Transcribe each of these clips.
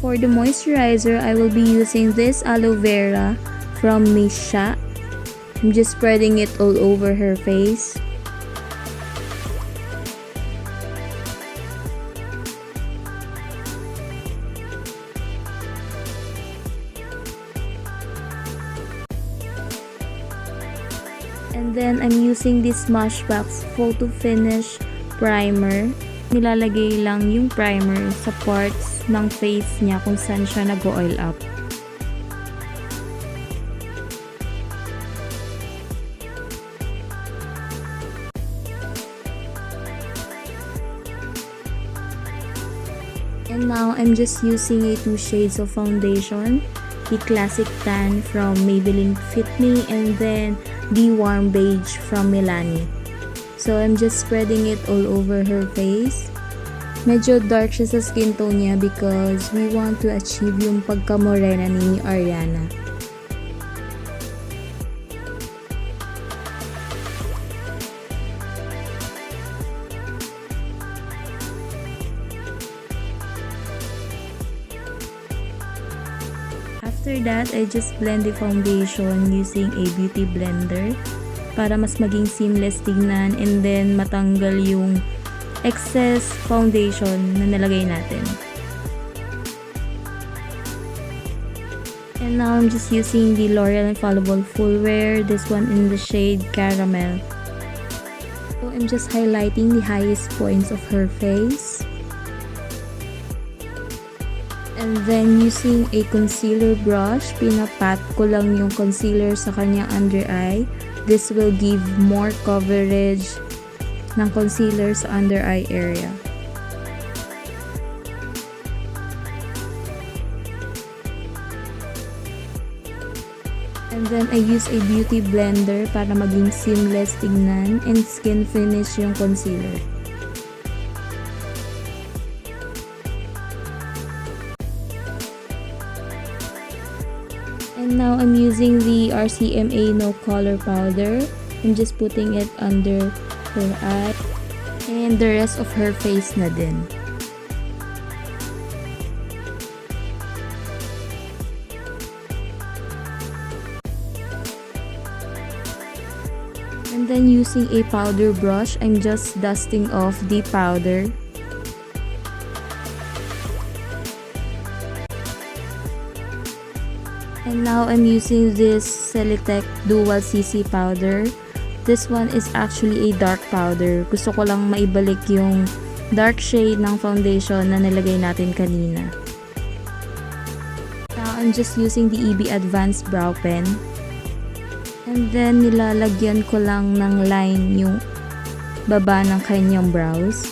for the moisturizer, I will be using this aloe vera from 𝓟𝓻𝓸𝓭𝓾𝓬𝓽. I'm just spreading it all over her face. And then, I'm using this Smashbox Photo Finish Primer. Nilalagay lang yung primer sa parts ng face niya kung saan siya nag-oil up. And now, I'm just using a 2 shades of foundation. The Classic Tan from Maybelline Fit Me, and then the Warm Beige from Milani. So, I'm just spreading it all over her face. Medyo dark siya sa skin tone niya because we want to achieve yung pagka-morena ni Ariana. After that, I just blend the foundation using a beauty blender para mas maging seamless tignan, and then matanggal yung excess foundation na nalagay natin. And now, I'm just using the L'Oreal Infallible Full Wear, this one in the shade Caramel. So, I'm just highlighting the highest points of her face. And then, using a concealer brush, pinapat ko lang yung concealer sa kanyang under eye. This will give more coverage ng concealer sa under eye area. And then, I use a beauty blender para maging seamless tignan and skin finish yung concealer. And now, I'm using the RCMA No Color Powder. I'm just putting it under her eye and the rest of her face na din. And then, using a powder brush, I'm just dusting off the powder. And now, I'm using this Celitech Dual CC powder. This one is actually a dark powder. Gusto ko lang maibalik yung dark shade ng foundation na nilagay natin kanina. Now, I'm just using the EB Advanced Brow Pen. And then, nilalagyan ko lang ng line yung baba ng kanyang brows.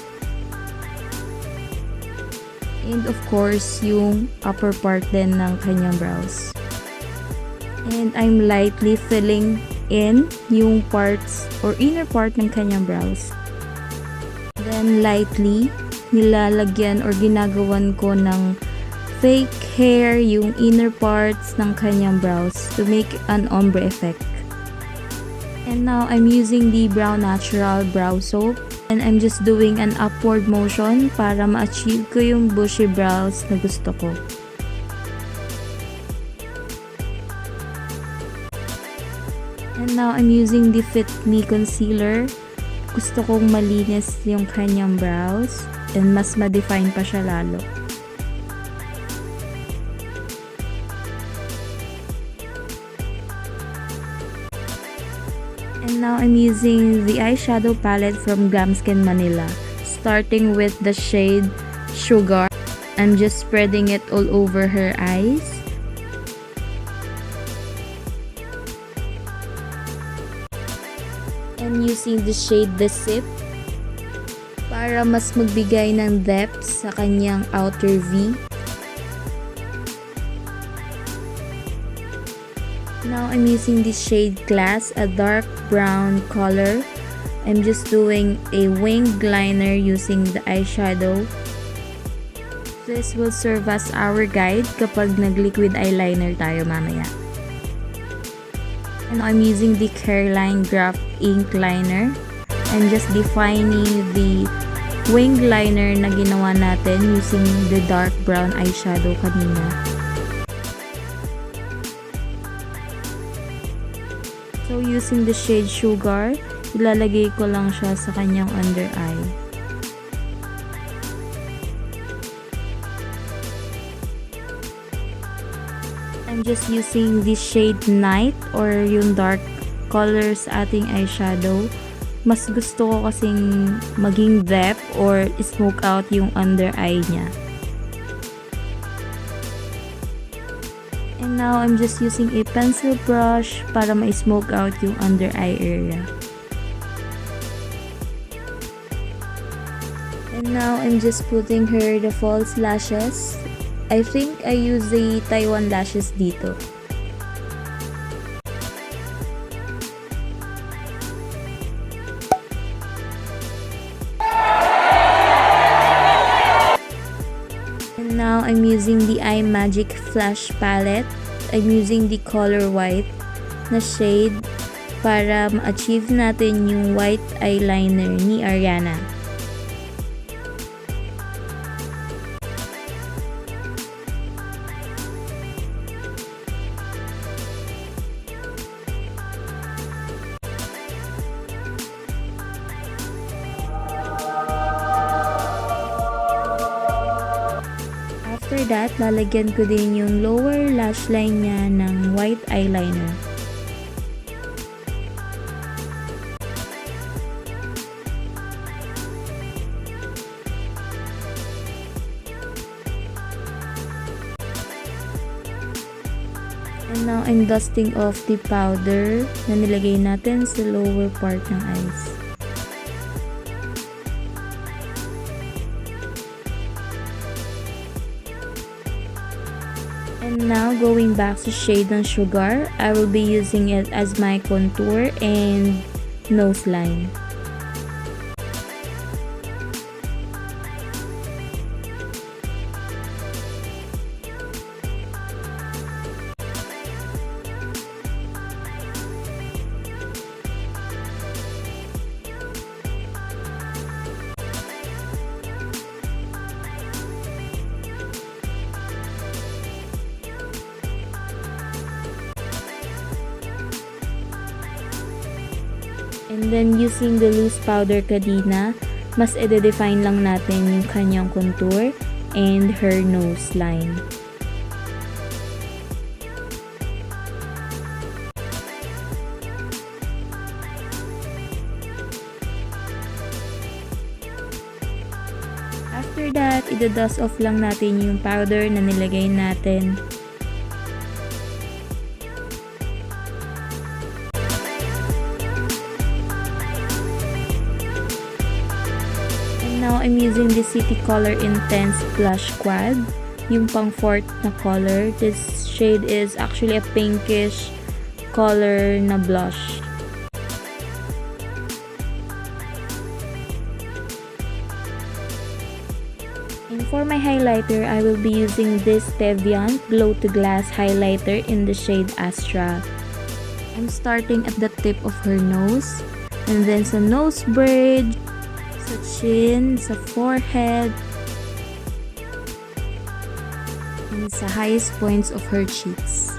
And of course, yung upper part din ng kanyang brows. And I'm lightly filling in yung parts or inner part ng kanyang brows. Then lightly nilalagyan or ginagawan ko ng fake hair yung inner parts ng kanyang brows to make an ombre effect. And now I'm using the Brow Natural Brow Soap, and I'm just doing an upward motion para ma-achieve ko yung bushy brows na gusto ko. And now, I'm using the Fit Me Concealer. Gusto kong malinis yung kanyang brows and mas ma-define pa siya lalo. And now, I'm using the eyeshadow palette from Glam Skin Manila. Starting with the shade Sugar. I'm just spreading it all over her eyes. And using the shade Deceit para mas magbigay ng depth sa kanyang outer V. Now, I'm using the shade Glass, a dark brown color. I'm just doing a winged liner using the eyeshadow. This will serve as our guide kapag nag-liquid eyeliner tayo mamaya. And I'm using the Careline Graph Ink Liner. I'm just defining the wing liner na ginawa natin using the dark brown eyeshadow kanina. So using the shade Sugar, ilalagay ko lang siya sa kanyang under eye. I'm just using the shade Night or yung dark color sa ating eyeshadow. Mas gusto ko kasing maging depth or smoke out yung under eye niya. And now I'm just using a pencil brush para ma-smoke out yung under eye area. And now I'm just putting her the false lashes. I think I use the Taiwan lashes dito. And now I'm using the Eye Magic Flash palette. I'm using the color white na shade para ma-achieve natin yung white eyeliner ni Ariana. After that, lalagyan ko din yung lower lash line niya ng white eyeliner. And now, I'm dusting off the powder na nilagay natin sa lower part ng eyes. And now, going back to shade ng Sugar, I will be using it as my contour and nose line. And then, using the loose powder kanina, mas i-define lang natin yung kanyang contour and her nose line. After that, i-dust off lang natin yung powder na nilagay natin. Now, I'm using the City Color Intense Blush Quad, yung pang fourth na color. This shade is actually a pinkish color na blush. And for my highlighter, I will be using this 𝓟𝓻𝓸𝓭𝓾𝓬𝓽 Glow to Glass highlighter in the shade Astra. I'm starting at the tip of her nose, and then sa nose bridge, sa chin, sa forehead, and sa highest points of her cheeks.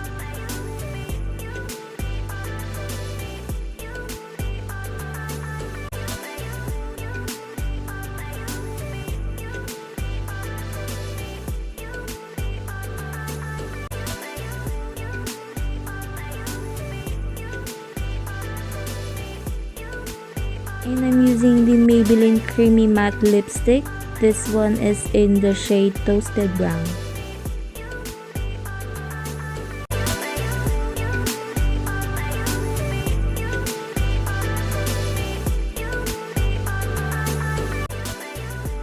And I'm using the Maybelline Creamy Matte Lipstick. This one is in the shade Toasted Brown.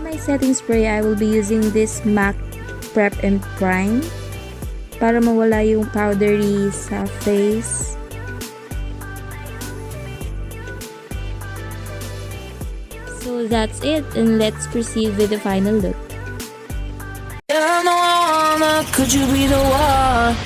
My setting spray, I will be using this MAC Prep and Prime para mawala yung powdery sa face. So that's it, and let's proceed with the final look. Could you be the one?